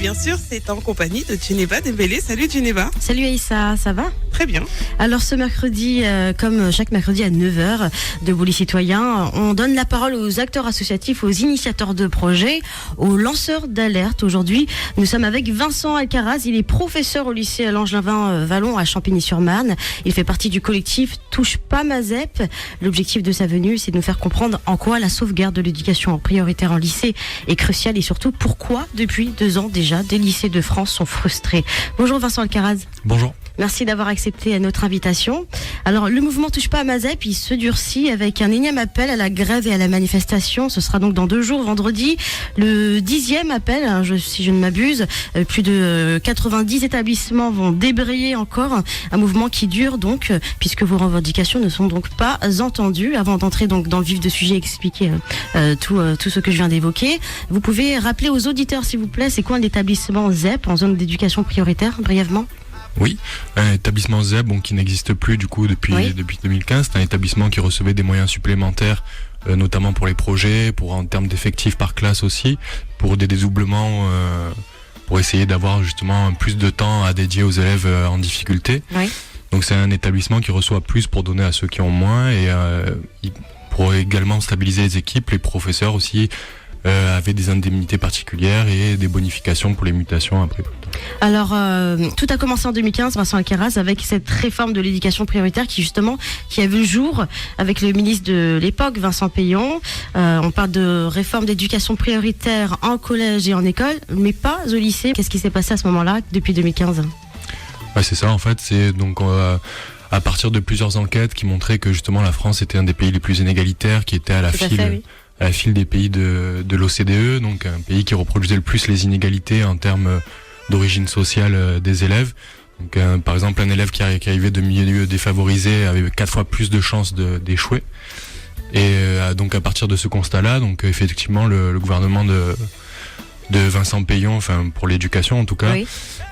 bien sûr, c'est en compagnie de Djeneba Dembélé. Salut Djeneba. Salut Aïssa, ça va ? Très bien. Alors ce mercredi, comme chaque mercredi à 9h, Debout les citoyens, on donne la parole aux acteurs associatifs, aux initiateurs de projets, aux lanceurs d'alerte. Aujourd'hui, nous sommes avec Vincent Alcaraz. Il est professeur au lycée Langelin Vallon à Champigny-sur-Marne. Il fait partie du collectif Touche pas ma ZEP. L'objectif de sa venue, c'est de nous faire comprendre en quoi la sauvegarde de l'éducation prioritaire en lycée est cruciale et surtout pourquoi, depuis 2 ans déjà, des lycées de France sont frustrés. Bonjour Vincent Alcaraz. Bonjour. Merci d'avoir accepté notre invitation. Alors, le mouvement Touche pas à ma ZEP, il se durcit avec un énième appel à la grève et à la manifestation. Ce sera donc dans 2 jours, vendredi, le 10e appel, si je ne m'abuse. Plus de 90 établissements vont débrayer encore un mouvement qui dure donc, puisque vos revendications ne sont donc pas entendues. Avant d'entrer donc dans le vif du sujet et expliquer tout ce que je viens d'évoquer, vous pouvez rappeler aux auditeurs, s'il vous plaît, c'est quoi un établissement ZEP en zone d'éducation prioritaire, brièvement ? Oui, un établissement ZEP qui n'existe plus du coup depuis 2015. C'est un établissement qui recevait des moyens supplémentaires, notamment pour les projets, pour en termes d'effectifs par classe aussi, pour des dédoublements, pour essayer d'avoir justement plus de temps à dédier aux élèves en difficulté. Oui. Donc c'est un établissement qui reçoit plus pour donner à ceux qui ont moins et pour également stabiliser les équipes. Les professeurs aussi avaient des indemnités particulières et des bonifications pour les mutations après. Alors, tout a commencé en 2015, Vincent Alcaraz, avec cette réforme de l'éducation prioritaire qui a vu le jour avec le ministre de l'époque, Vincent Peillon. On parle de réforme d'éducation prioritaire en collège et en école, mais pas au lycée. Qu'est-ce qui s'est passé à ce moment-là, depuis 2015 ? Ouais, c'est ça, en fait, c'est donc à partir de plusieurs enquêtes qui montraient que justement la France était un des pays les plus inégalitaires, qui était à la file des pays de l'OCDE, donc un pays qui reproduisait le plus les inégalités en termes d'origine sociale des élèves. Donc, par exemple, un élève qui arrivait de milieux défavorisés avait 4 fois plus de chances d'échouer. Et donc à partir de ce constat-là, donc effectivement le gouvernement de Vincent Peillon, enfin pour l'éducation en tout cas,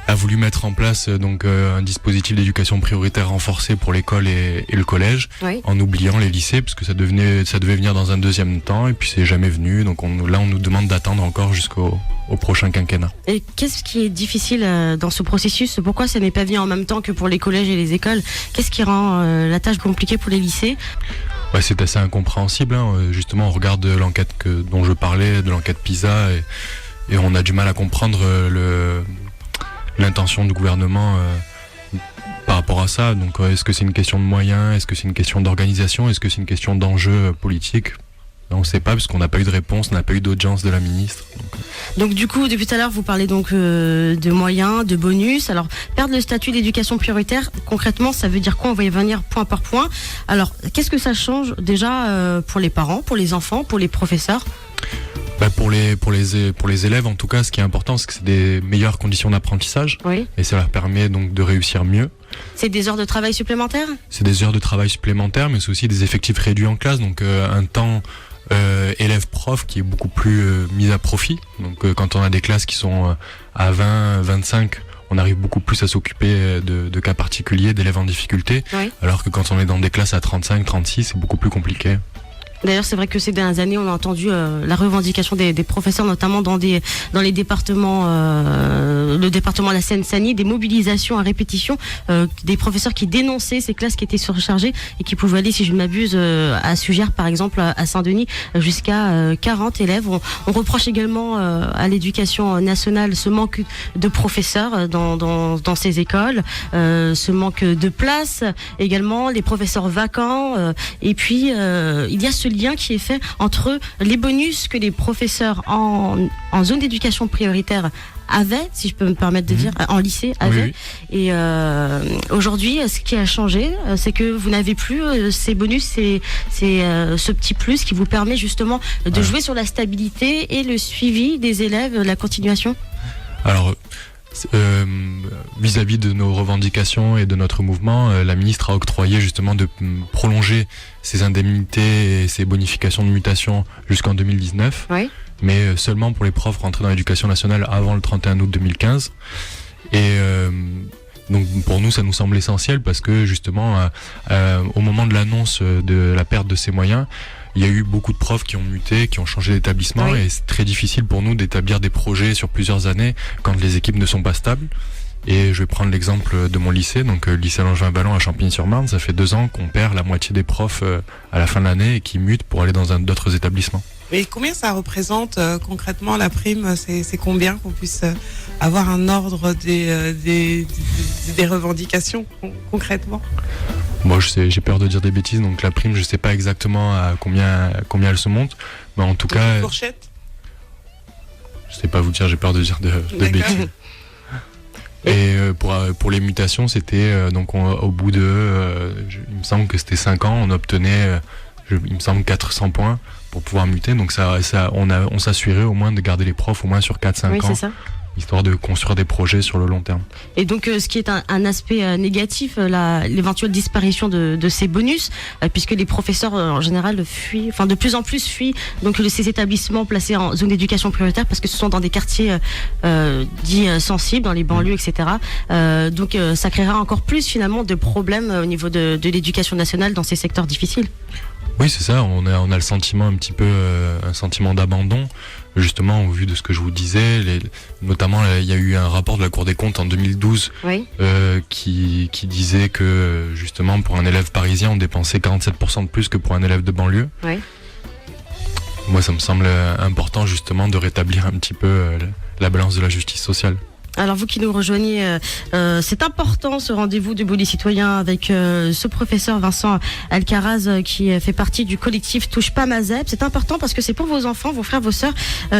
a voulu mettre en place un dispositif d'éducation prioritaire renforcé pour l'école et le collège, en oubliant les lycées, parce que ça devait venir dans un deuxième temps, et puis c'est jamais venu. Donc on nous demande d'attendre encore jusqu'au prochain quinquennat. Et qu'est-ce qui est difficile dans ce processus ? Pourquoi ça n'est pas venu en même temps que pour les collèges et les écoles ? Qu'est-ce qui rend la tâche compliquée pour les lycées ? Ouais, c'est assez incompréhensible. Justement, on regarde l'enquête dont je parlais, de l'enquête PISA, et on a du mal à comprendre l'intention du gouvernement par rapport à ça. Donc est-ce que c'est une question de moyens ? Est-ce que c'est une question d'organisation ? Est-ce que c'est une question d'enjeu politique ? On ne sait pas, parce qu'on n'a pas eu de réponse, on n'a pas eu d'audience de la ministre. Donc du coup, depuis tout à l'heure, vous parlez donc de moyens, de bonus. Alors, perdre le statut d'éducation prioritaire, concrètement, ça veut dire quoi ? On va y venir point par point. Alors, qu'est-ce que ça change déjà pour les parents, pour les enfants, pour les professeurs ? Pour les élèves, en tout cas, ce qui est important, c'est que c'est des meilleures conditions d'apprentissage. Et ça leur permet donc de réussir mieux. C'est des heures de travail supplémentaires ? C'est des heures de travail supplémentaires, mais c'est aussi des effectifs réduits en classe. Donc un temps élève-prof qui est beaucoup plus mis à profit. Donc quand on a des classes qui sont à 20, 25, on arrive beaucoup plus à s'occuper de cas particuliers, d'élèves en difficulté. Alors que quand on est dans des classes à 35, 36, c'est beaucoup plus compliqué. D'ailleurs, c'est vrai que ces dernières années, on a entendu la revendication des professeurs, notamment dans les départements, le département de la Seine-Saint-Denis, des mobilisations à répétition, des professeurs qui dénonçaient ces classes qui étaient surchargées et qui pouvaient aller, si je ne m'abuse, à Sugères, par exemple, à Saint-Denis, jusqu'à 40 élèves. On reproche également à l'éducation nationale ce manque de professeurs dans ces écoles, ce manque de place, également les professeurs vacants, et puis il y a ce lien qui est fait entre les bonus que les professeurs en zone d'éducation prioritaire avaient, si je peux me permettre de dire, en lycée avaient. Et aujourd'hui, ce qui a changé, c'est que vous n'avez plus ces bonus, ce petit plus qui vous permet justement de jouer sur la stabilité et le suivi des élèves, la continuation. Alors, vis-à-vis de nos revendications et de notre mouvement, la ministre a octroyé justement de prolonger ces indemnités et ces bonifications de mutation jusqu'en 2019, mais seulement pour les profs rentrés dans l'éducation nationale avant le 31 août 2015. Et donc pour nous, ça nous semble essentiel parce que justement, au moment de l'annonce de la perte de ces moyens, il y a eu beaucoup de profs qui ont muté, qui ont changé d'établissement, et c'est très difficile pour nous d'établir des projets sur plusieurs années quand les équipes ne sont pas stables. Et je vais prendre l'exemple de mon lycée, donc lycée Langevin-Ballon à Champigny-sur-Marne. Ça fait 2 ans qu'on perd la moitié des profs à la fin de l'année et qui mutent pour aller dans d'autres établissements. Mais combien ça représente concrètement la prime? C'est combien qu'on puisse avoir un ordre des revendications concrètement? Moi, j'ai peur de dire des bêtises, donc la prime, je sais pas exactement à combien elle se monte, mais en tout cas. Une fourchette? Je sais pas vous dire, j'ai peur de dire de bêtises. Et pour les mutations, c'était donc au bout de, il me semble que c'était 5 ans, on obtenait, il me semble 400 points pour pouvoir muter. Donc on s'assurait au moins de garder les profs au moins sur 4-5 ans. C'est ça. Histoire de construire des projets sur le long terme. Et donc, ce qui est un aspect négatif, l'éventuelle disparition de ces bonus, puisque les professeurs en général fuient, enfin de plus en plus fuient donc ces établissements placés en zone d'éducation prioritaire, parce que ce sont dans des quartiers dits sensibles, dans les banlieues, etc. Donc, ça créera encore plus finalement de problèmes au niveau de l'éducation nationale dans ces secteurs difficiles. Oui, c'est ça. On a le sentiment un petit peu, un sentiment d'abandon. Justement, au vu de ce que je vous disais, notamment il y a eu un rapport de la Cour des comptes en 2012 qui disait que justement pour un élève parisien, on dépensait 47% de plus que pour un élève de banlieue. Oui. Moi, ça me semble important justement de rétablir un petit peu la balance de la justice sociale. Alors vous qui nous rejoignez, c'est important ce rendez-vous du Bully citoyen avec ce professeur Vincent Alcaraz qui fait partie du collectif Touche pas ma ZEP. C'est important parce que c'est pour vos enfants, vos frères, vos sœurs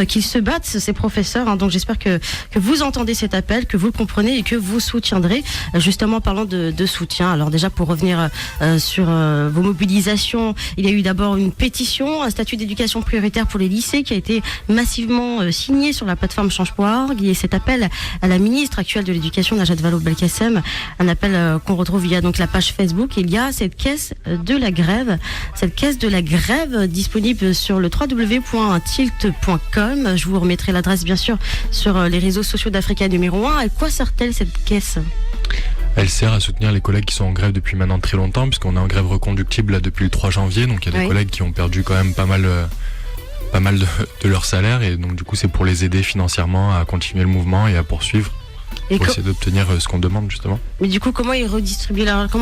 qu'ils se battent, ces professeurs. Hein. Donc j'espère que vous entendez cet appel, que vous le comprenez et que vous soutiendrez. Justement, parlant de soutien. Alors déjà pour revenir sur vos mobilisations, il y a eu d'abord une pétition, un statut d'éducation prioritaire pour les lycées qui a été massivement signé sur la plateforme change.org. Et cet appel à la ministre actuelle de l'éducation, Najat Vallaud-Belkacem, un appel qu'on retrouve via donc la page Facebook. Il y a cette caisse de la grève, disponible sur le www.tilt.com. Je vous remettrai l'adresse bien sûr sur les réseaux sociaux d'Africa numéro 1. À quoi sert-elle cette caisse ? Elle sert à soutenir les collègues qui sont en grève depuis maintenant très longtemps, puisqu'on est en grève reconductible là, depuis le 3 janvier. Donc il y a des collègues qui ont perdu quand même pas mal de leur salaire, et donc du coup c'est pour les aider financièrement à continuer le mouvement et à poursuivre pour essayer d'obtenir ce qu'on demande justement. Mais du coup comment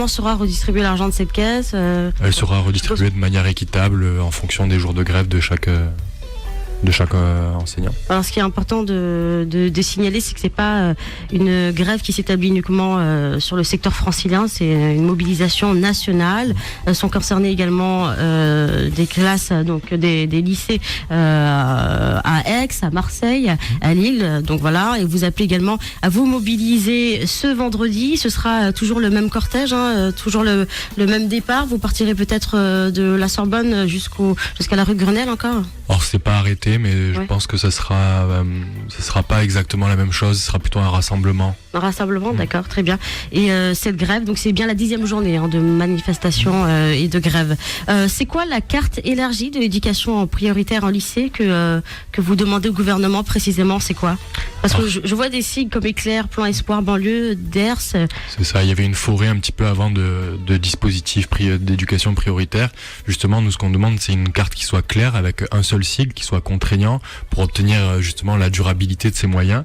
sera redistribué l'argent de cette caisse Elle sera redistribuée de manière équitable en fonction des jours de grève de chaque enseignant. Alors ce qui est important de signaler, c'est que c'est pas une grève qui s'établit uniquement sur le secteur francilien, c'est une mobilisation nationale. Sont concernés également des classes, donc des lycées à Aix, à Marseille, à Lille. Donc voilà, et vous appelez également à vous mobiliser ce vendredi. Ce sera toujours le même cortège, toujours le même départ. Vous partirez peut-être de la Sorbonne jusqu'à la rue Grenelle encore. Or c'est pas arrêté, mais je pense que ce sera pas exactement la même chose. Ce sera plutôt un rassemblement. Un rassemblement, d'accord, très bien. Et cette grève, donc c'est bien la 10e journée de manifestation et de grève. C'est quoi la carte élargie de l'éducation prioritaire en lycée que vous demandez au gouvernement précisément? C'est quoi? Parce que je vois des sigles comme Éclair, Plan Espoir, Banlieue, DERS. C'est ça. Il y avait une forêt un petit peu avant de dispositifs d'éducation prioritaire. Justement, nous ce qu'on demande, c'est une carte qui soit claire avec un seul sigle qui soit contraignant pour obtenir justement la durabilité de ces moyens.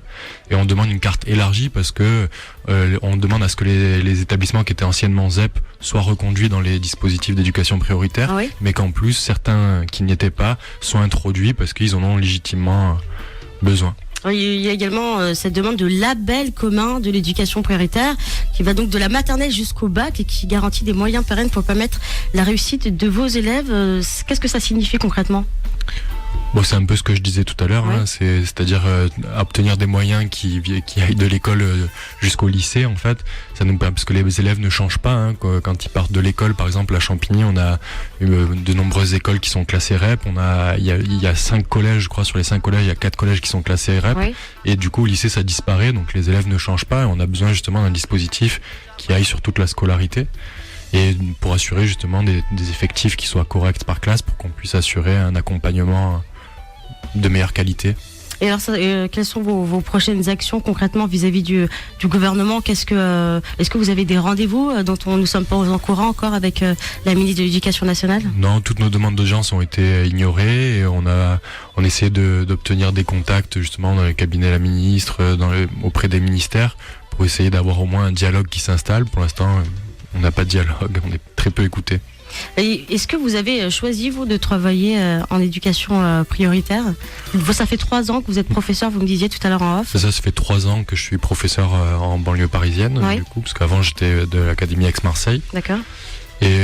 Et on demande une carte élargie parce que on demande à ce que les établissements qui étaient anciennement ZEP soient reconduits dans les dispositifs d'éducation prioritaire, mais qu'en plus certains qui n'y étaient pas soient introduits parce qu'ils en ont légitimement besoin. Il y a également cette demande de label commun de l'éducation prioritaire qui va donc de la maternelle jusqu'au bac et qui garantit des moyens pérennes pour permettre la réussite de vos élèves. Qu'est-ce que ça signifie concrètement ? Bon, c'est un peu ce que je disais tout à l'heure, c'est-à-dire obtenir des moyens qui aillent de l'école jusqu'au lycée en fait. Ça nous permet, parce que les élèves ne changent pas. Quand ils partent de l'école, par exemple à Champigny, on a de nombreuses écoles qui sont classées REP. Il y a 5 collèges, je crois, sur les 5 collèges, il y a 4 collèges qui sont classés REP. Et du coup, au lycée, ça disparaît, donc les élèves ne changent pas. Et on a besoin justement d'un dispositif qui aille sur toute la scolarité. Et pour assurer justement des effectifs qui soient corrects par classe pour qu'on puisse assurer un accompagnement de meilleure qualité. Et alors, quelles sont vos prochaines actions concrètement vis-à-vis du gouvernement? Est-ce que vous avez des rendez-vous dont nous ne sommes pas au courant encore avec la ministre de l'Éducation nationale? Non, toutes nos demandes d'audience ont été ignorées et on essaie d'obtenir des contacts justement dans les cabinets de la ministre, auprès des ministères, pour essayer d'avoir au moins un dialogue qui s'installe. Pour l'instant, on n'a pas de dialogue, on est très peu écoutés. Est-ce que vous avez choisi, vous, de travailler en éducation prioritaire? Ça fait 3 ans que vous êtes professeur, vous me disiez tout à l'heure en off. Ça fait 3 ans que je suis professeur en banlieue parisienne, du coup, parce qu'avant j'étais de l'Académie Aix-Marseille. D'accord. Et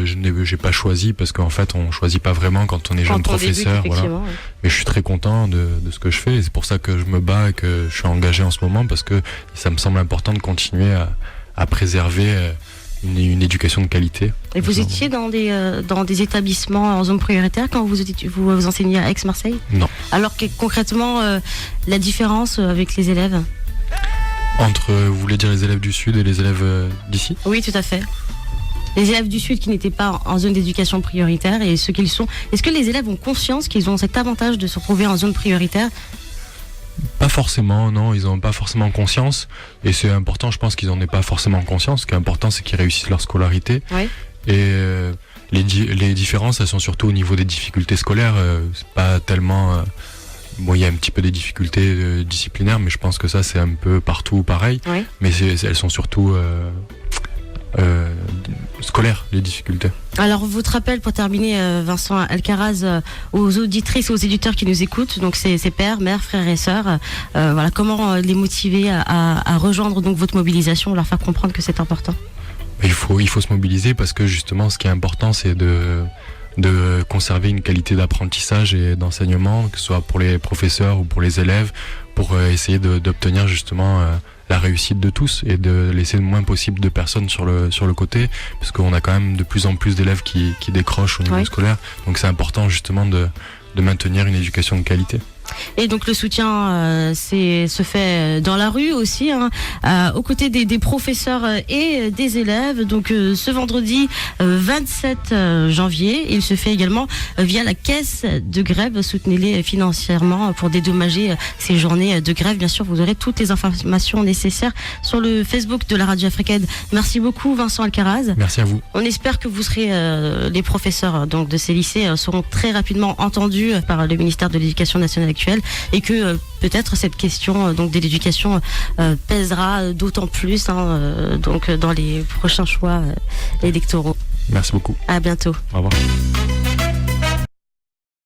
j'ai pas choisi parce qu'en fait on choisit pas vraiment quand on est jeune professeur. Voilà. Ouais. Mais je suis très content de ce que je fais et c'est pour ça que je me bats et que je suis engagé en ce moment parce que ça me semble important de continuer à préserver une éducation de qualité. Et vous étiez dans des établissements en zone prioritaire quand vous enseignez à Aix-Marseille? Non. Alors concrètement, la différence avec les élèves? Vous voulez dire les élèves du Sud et les élèves d'ici? Oui, tout à fait. Les élèves du Sud qui n'étaient pas en zone d'éducation prioritaire et ceux qu'ils sont. Est-ce que les élèves ont conscience qu'ils ont cet avantage de se retrouver en zone prioritaire? Pas forcément, non, ils n'ont pas forcément conscience. Et c'est important, je pense qu'ils n'en aient pas forcément conscience. Ce qui est important, c'est qu'ils réussissent leur scolarité. Oui. Et les différences, elles sont surtout au niveau des difficultés scolaires. C'est pas tellement... Bon, il y a un petit peu des difficultés disciplinaires, mais je pense que ça, c'est un peu partout pareil. Oui. Mais elles sont surtout... scolaires, les difficultés. Alors, votre appel pour terminer, Vincent Alcaraz, aux auditrices, aux éditeurs qui nous écoutent, donc ses pères, mères, frères et sœurs, voilà, comment les motiver à rejoindre donc votre mobilisation, leur faire comprendre que c'est important? Il faut se mobiliser parce que justement, ce qui est important, c'est de conserver une qualité d'apprentissage et d'enseignement, que ce soit pour les professeurs ou pour les élèves, pour essayer d'obtenir justement la réussite de tous et de laisser le moins possible de personnes sur le côté, parce qu'on a quand même de plus en plus d'élèves qui décrochent au niveau scolaire, donc c'est important justement de maintenir une éducation de qualité. Et donc le soutien se fait dans la rue aussi, aux côtés des professeurs et des élèves. Donc ce vendredi 27 janvier, il se fait également via la caisse de grève. Soutenez-les financièrement pour dédommager ces journées de grève. Bien sûr, vous aurez toutes les informations nécessaires sur le Facebook de la radio africaine. Merci beaucoup, Vincent Alcaraz. Merci à vous. On espère que vous serez les professeurs donc de ces lycées seront très rapidement entendus par le ministère de l'Éducation nationale actuelle et que peut-être cette question donc de l'éducation pèsera d'autant plus donc dans les prochains choix électoraux. Merci beaucoup. À bientôt. Au revoir.